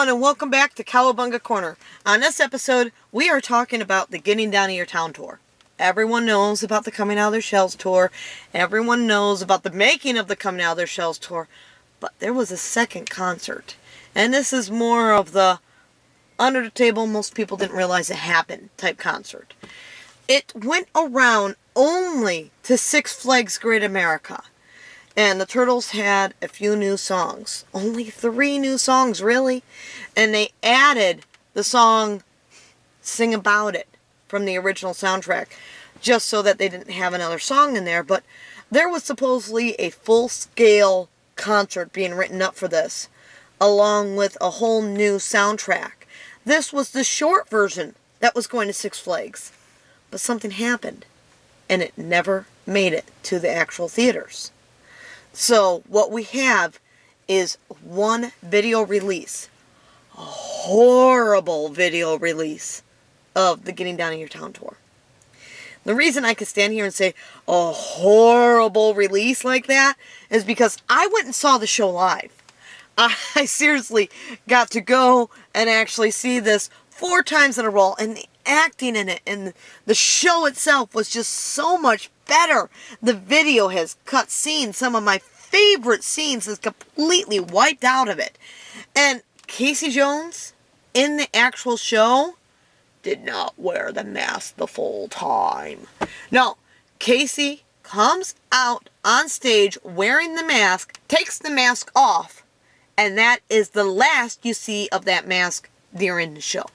everyone, and welcome back to Cowabunga Corner. On this episode, we are talking about the Getting Down to Your Town tour. Everyone knows about the Coming Out of Their Shells tour. Everyone knows about the making of the Coming Out of Their Shells tour. But there was a second concert. And this is more of the under the table, most people didn't realize it happened type concert. It went around only to Six Flags Great America. And the Turtles had a few new songs. Only 3 new songs, really. And they added the song Sing About It from the original soundtrack, just so that they didn't have another song in there. But there was supposedly a full-scale concert being written up for this, along with a whole new soundtrack. This was the short version that was going to Six Flags. But something happened, and it never made it to the actual theaters. So what we have is one video release, a horrible video release of the Getting Down to Your Town tour. The reason I could stand here and say a horrible release like that is because I went and saw the show live. I seriously got to go and actually see this 4 times in a row, and the acting in it and the show itself was just so much better. The video has cut scenes. Some of my favorite scenes is completely wiped out of it. And Casey Jones, in the actual show, did not wear the mask the full time. No, Casey comes out on stage wearing the mask, takes the mask off, and that is the last you see of that mask during the show.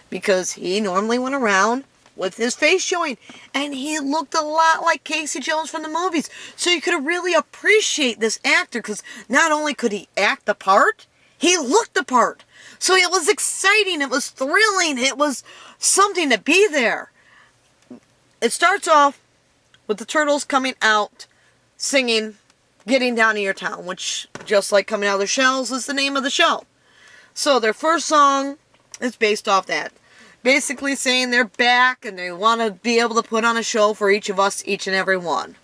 Because he normally went around with his face showing, and he looked a lot like Casey Jones from the movies. So you could really appreciate this actor, because not only could he act the part, he looked the part. So it was exciting, it was thrilling, it was something to be there. It starts off with the Turtles coming out singing Getting Down to Your Town, which, just like Coming Out of Their Shells, is the name of the show. So their first song is based off that. Basically saying they're back and they want to be able to put on a show for each of us, each and every one.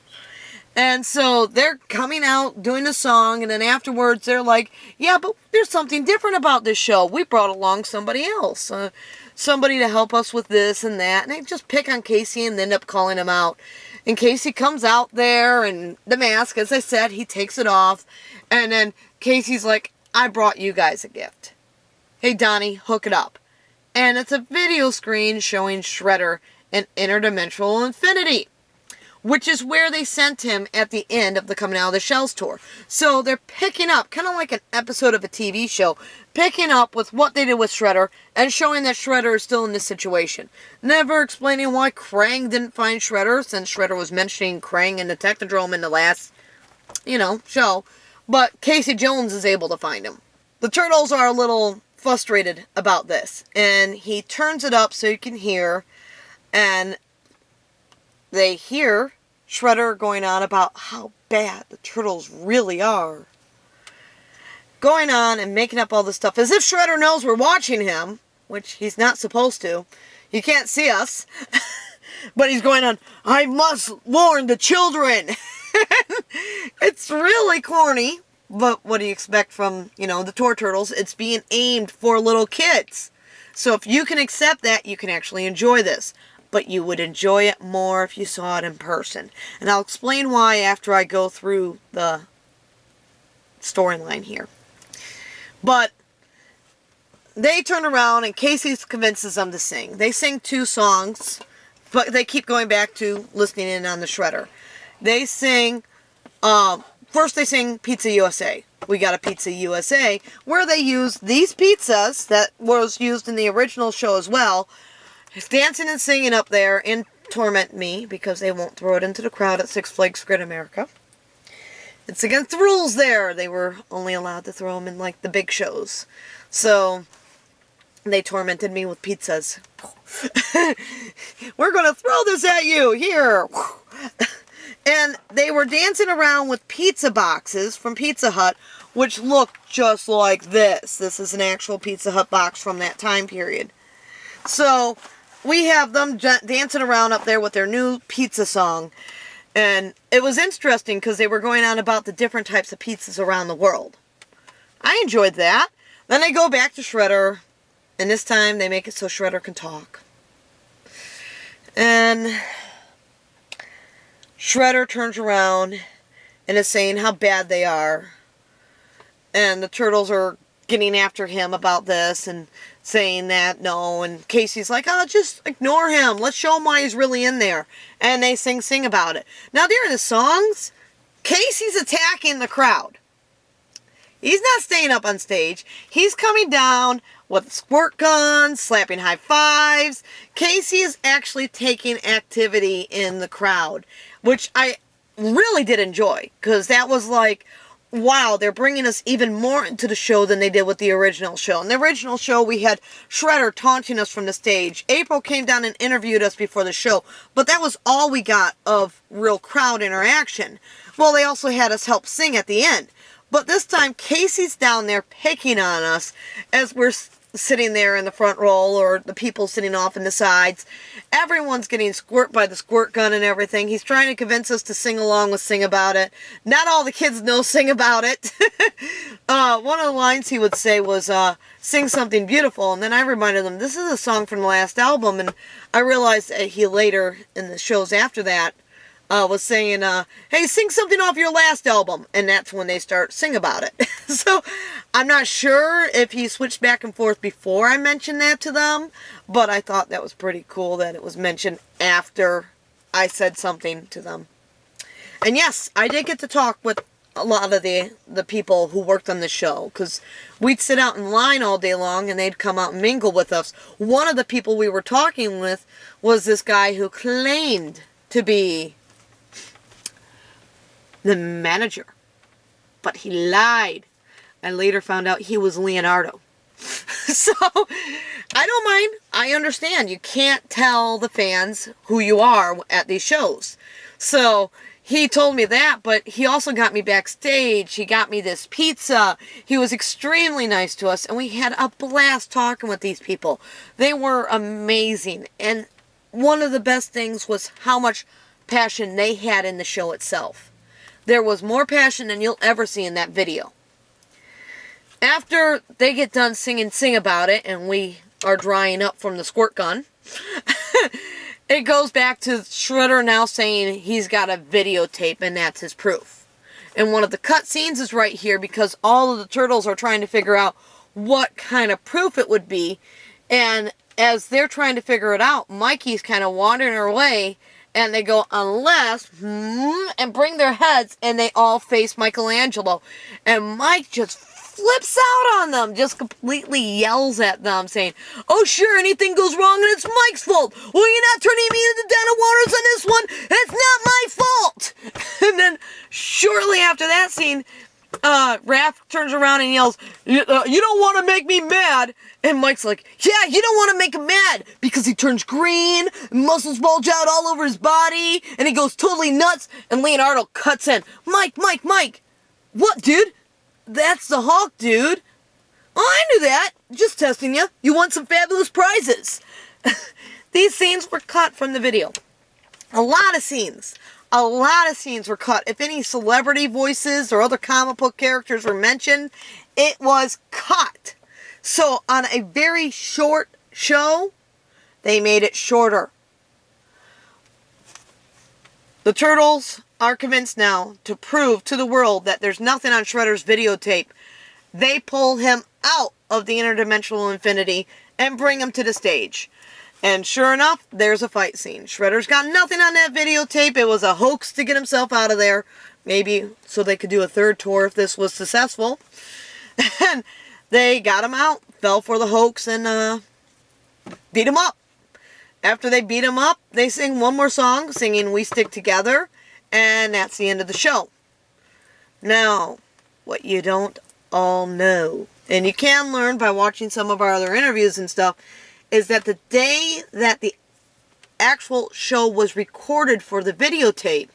And so they're coming out, doing the song, and then afterwards they're like, yeah, but there's something different about this show. We brought along somebody else. Somebody to help us with this and that. And they just pick on Casey and end up calling him out. And Casey comes out there, and the mask, as I said, he takes it off. And then Casey's like, I brought you guys a gift. Hey, Donnie, hook it up. And it's a video screen showing Shredder in interdimensional infinity, which is where they sent him at the end of the Coming Out of the Shells tour. So they're picking up, kind of like an episode of a TV show, picking up with what they did with Shredder and showing that Shredder is still in this situation. Never explaining why Krang didn't find Shredder, since Shredder was mentioning Krang in the Technodrome in the last, show. But Casey Jones is able to find him. The Turtles are a little frustrated about this, and he turns it up so you can hear, and they hear Shredder going on about how bad the Turtles really are. Going on and making up all this stuff as if Shredder knows we're watching him, which he's not supposed to. He can't see us. But he's going on, I must warn the children. It's really corny. But what do you expect from, the Tour Turtles? It's being aimed for little kids. So if you can accept that, you can actually enjoy this. But you would enjoy it more if you saw it in person. And I'll explain why after I go through the storyline here. But they turn around and Casey convinces them to sing. They sing 2 songs, but they keep going back to listening in on the Shredder. They sing, first they sing Pizza USA. We Got a Pizza USA, where they use these pizzas that was used in the original show as well. He's dancing and singing up there and torment me because they won't throw it into the crowd at Six Flags Great America. It's against the rules there. They were only allowed to throw them in like the big shows. So they tormented me with pizzas. We're going to throw this at you. Here. And they were dancing around with pizza boxes from Pizza Hut, which looked just like this. This is an actual Pizza Hut box from that time period. So we have them dancing around up there with their new pizza song. And it was interesting because they were going on about the different types of pizzas around the world. I enjoyed that. Then they go back to Shredder, and this time they make it so Shredder can talk. And Shredder turns around and is saying how bad they are. And the Turtles are getting after him about this and saying that no. And Casey's like, oh, just ignore him. Let's show him why he's really in there. And they sing about it. Now, during the songs, Casey's attacking the crowd. He's not staying up on stage. He's coming down with squirt guns, slapping high fives. Casey is actually taking activity in the crowd, which I really did enjoy, because that was like, wow, they're bringing us even more into the show than they did with the original show. In the original show, we had Shredder taunting us from the stage. April came down and interviewed us before the show, but that was all we got of real crowd interaction. Well, they also had us help sing at the end. But this time, Casey's down there picking on us as we're sitting there in the front row, or the people sitting off in the sides. Everyone's getting squirt by the squirt gun and everything. He's trying to convince us to sing along with Sing About It. Not all the kids know Sing About It. One of the lines he would say was, sing something beautiful. And then I reminded him, this is a song from the last album. And I realized that he later, in the shows after that, was saying, hey, sing something off your last album. And that's when they start Sing About It. So, I'm not sure if he switched back and forth before I mentioned that to them. But I thought that was pretty cool that it was mentioned after I said something to them. And yes, I did get to talk with a lot of the people who worked on the show. Because we'd sit out in line all day long and they'd come out and mingle with us. One of the people we were talking with was this guy who claimed to be the manager, but he lied. I later found out he was Leonardo. So, I don't mind. I understand. You can't tell the fans who you are at these shows. So, he told me that, but he also got me backstage. He got me this pizza. He was extremely nice to us, and we had a blast talking with these people. They were amazing, and one of the best things was how much passion they had in the show itself. There was more passion than you'll ever see in that video. After they get done singing Sing About It, and we are drying up from the squirt gun, it goes back to Shredder now saying he's got a videotape and that's his proof. And one of the cutscenes is right here because all of the Turtles are trying to figure out what kind of proof it would be. And as they're trying to figure it out, Mikey's kind of wandering away. And they go, unless, and bring their heads, and they all face Michelangelo. And Mike just flips out on them, just completely yells at them, saying, oh, sure, anything goes wrong, and it's Mike's fault. Well, you're not turning me into Dana Waters on this one. It's not my fault. And then, shortly after that scene, Raph turns around and yells, you don't want to make me mad. And Mike's like, yeah, you don't want to make him mad because he turns green, muscles bulge out all over his body, and he goes totally nuts. And Leonardo cuts in, Mike. What, dude? That's the Hulk, dude. Oh, I knew that. Just testing you. You won some fabulous prizes. These scenes were cut from the video. A lot of scenes were cut. If any celebrity voices or other comic book characters were mentioned, it was cut. So, on a very short show, they made it shorter. The Turtles are convinced now to prove to the world that there's nothing on Shredder's videotape. They pull him out of the interdimensional infinity and bring him to the stage. And sure enough, there's a fight scene. Shredder's got nothing on that videotape. It was a hoax to get himself out of there. Maybe so they could do a third tour if this was successful. And they got him out, fell for the hoax, and beat him up. After they beat him up, they sing one more song, singing We Stick Together, and that's the end of the show. Now, what you don't all know, and you can learn by watching some of our other interviews and stuff, is that the day that the actual show was recorded for the videotape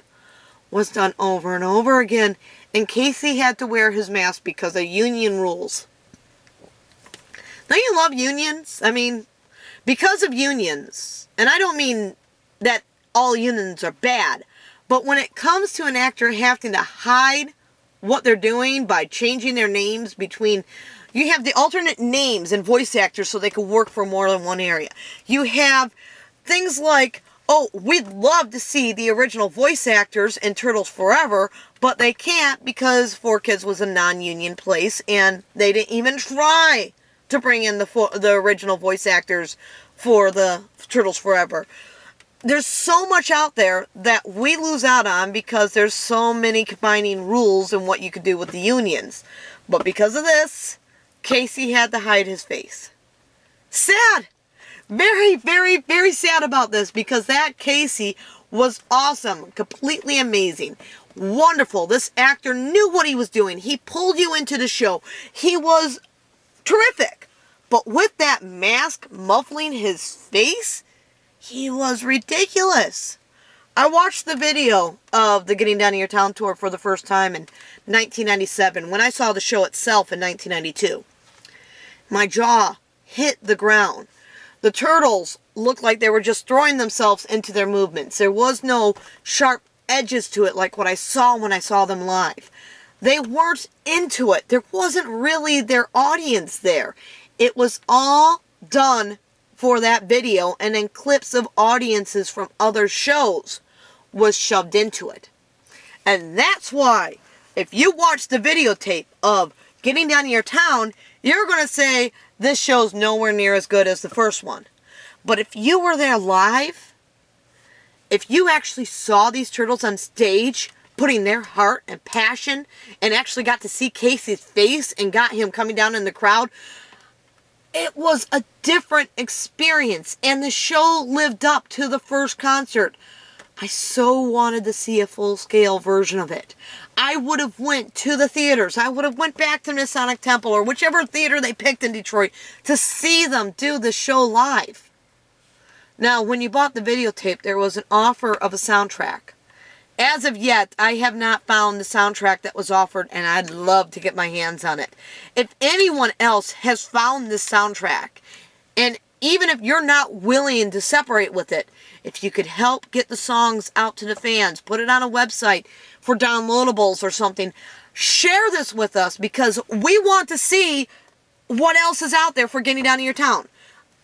was done over and over again, and Casey had to wear his mask because of union rules. Don't you love unions? I mean, because of unions, and I don't mean that all unions are bad, but when it comes to an actor having to hide what they're doing by changing their names between You have the alternate names and voice actors so they could work for more than one area. You have things like, oh, we'd love to see the original voice actors in Turtles Forever, but they can't because 4Kids was a non-union place and they didn't even try to bring in the original voice actors for the Turtles Forever. There's so much out there that we lose out on because there's so many combining rules and what you could do with the unions. But because of this, Casey had to hide his face. Sad! Very, very, very sad about this because that Casey was awesome. Completely amazing. Wonderful. This actor knew what he was doing. He pulled you into the show. He was terrific. But with that mask muffling his face, he was ridiculous. I watched the video of the Getting Down to Your Town tour for the first time in 1997 when I saw the show itself in 1992. My jaw hit the ground. The Turtles looked like they were just throwing themselves into their movements. There was no sharp edges to it like what I saw when I saw them live. They weren't into it. There wasn't really their audience there. It was all done for that video, and then clips of audiences from other shows was shoved into it. And that's why, if you watch the videotape of Getting Down to Your Town, you're going to say, this show's nowhere near as good as the first one. But if you were there live, if you actually saw these turtles on stage, putting their heart and passion, and actually got to see Casey's face and got him coming down in the crowd, it was a different experience. And the show lived up to the first concert. I so wanted to see a full-scale version of it. I would have went to the theaters. I would have went back to Masonic Temple or whichever theater they picked in Detroit to see them do the show live. Now, when you bought the videotape, there was an offer of a soundtrack. As of yet, I have not found the soundtrack that was offered, and I'd love to get my hands on it. If anyone else has found this soundtrack, and even if you're not willing to separate with it, if you could help get the songs out to the fans, put it on a website for downloadables or something, share this with us because we want to see what else is out there for Getting Down to Your Town.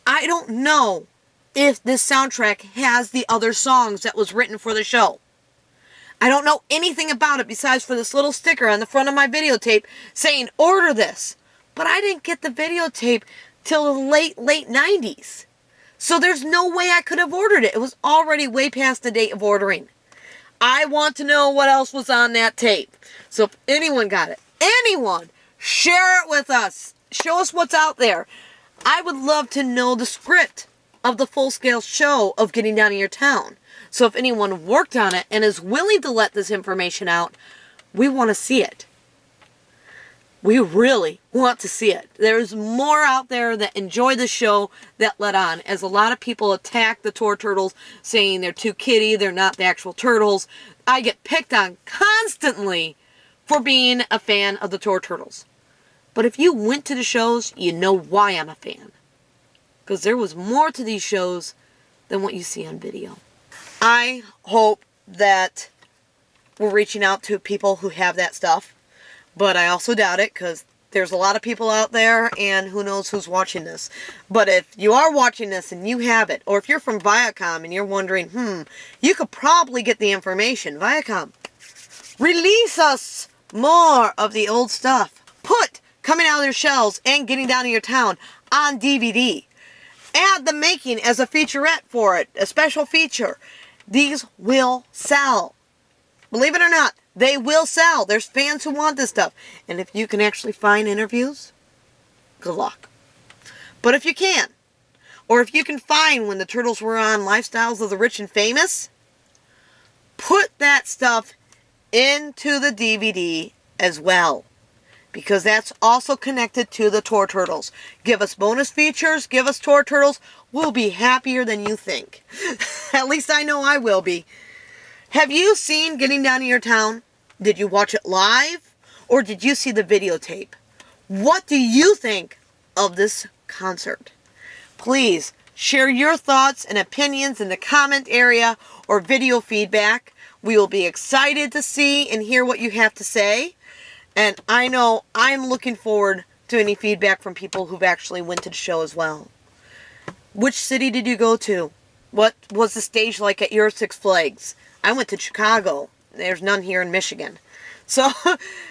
I don't know if this soundtrack has the other songs that was written for the show. I don't know anything about it besides for this little sticker on the front of my videotape saying, order this. But I didn't get the videotape till the late 90s. So there's no way I could have ordered it. It was already way past the date of ordering. I want to know what else was on that tape. So if anyone got it, anyone, share it with us. Show us what's out there. I would love to know the script of the full-scale show of Getting Down to Your Town. So if anyone worked on it and is willing to let this information out, we want to see it. We really want to see it. There's more out there that enjoy the show that let on, as a lot of people attack the Tour Turtles, saying they're too kiddie, they're not the actual turtles. I get picked on constantly for being a fan of the Tour Turtles. But if you went to the shows, you know why I'm a fan. Because there was more to these shows than what you see on video. I hope that we're reaching out to people who have that stuff. But I also doubt it because there's a lot of people out there and who knows who's watching this. But if you are watching this and you have it, or if you're from Viacom and you're wondering, you could probably get the information. Viacom, release us more of the old stuff. Put Coming Out of Their Shells and Getting Down to Your Town on DVD. Add the making as a featurette for it, a special feature. These will sell. Believe it or not, they will sell. There's fans who want this stuff. And if you can actually find interviews, good luck. But if you can, or if you can find when the Turtles were on Lifestyles of the Rich and Famous, put that stuff into the DVD as well. Because that's also connected to the Tour Turtles. Give us bonus features, give us Tour Turtles. We'll be happier than you think. At least I know I will be. Have you seen Getting Down to Your Town? Did you watch it live? Or did you see the videotape? What do you think of this concert? Please share your thoughts and opinions in the comment area or video feedback. We will be excited to see and hear what you have to say. And I know I'm looking forward to to any feedback from people who've actually went to the show as well. Which city did you go to? What was the stage like at your Six Flags? I went to Chicago. There's none here in Michigan. So,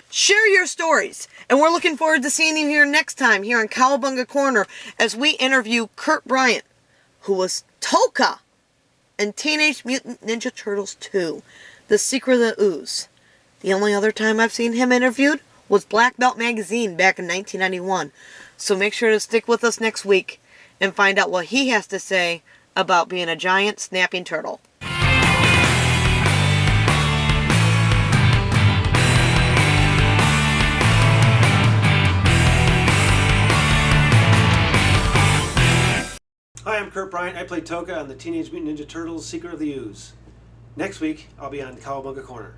share your stories. And we're looking forward to seeing you here next time here on Cowabunga Corner as we interview Kurt Bryant, who was Tokka in Teenage Mutant Ninja Turtles 2, The Secret of the Ooze. The only other time I've seen him interviewed was Black Belt Magazine back in 1991. So make sure to stick with us next week and find out what he has to say about being a giant snapping turtle. Hi, I'm Kurt Bryant. I play Tokka on the Teenage Mutant Ninja Turtles, Secret of the Ooze. Next week, I'll be on Cowabunga Corner.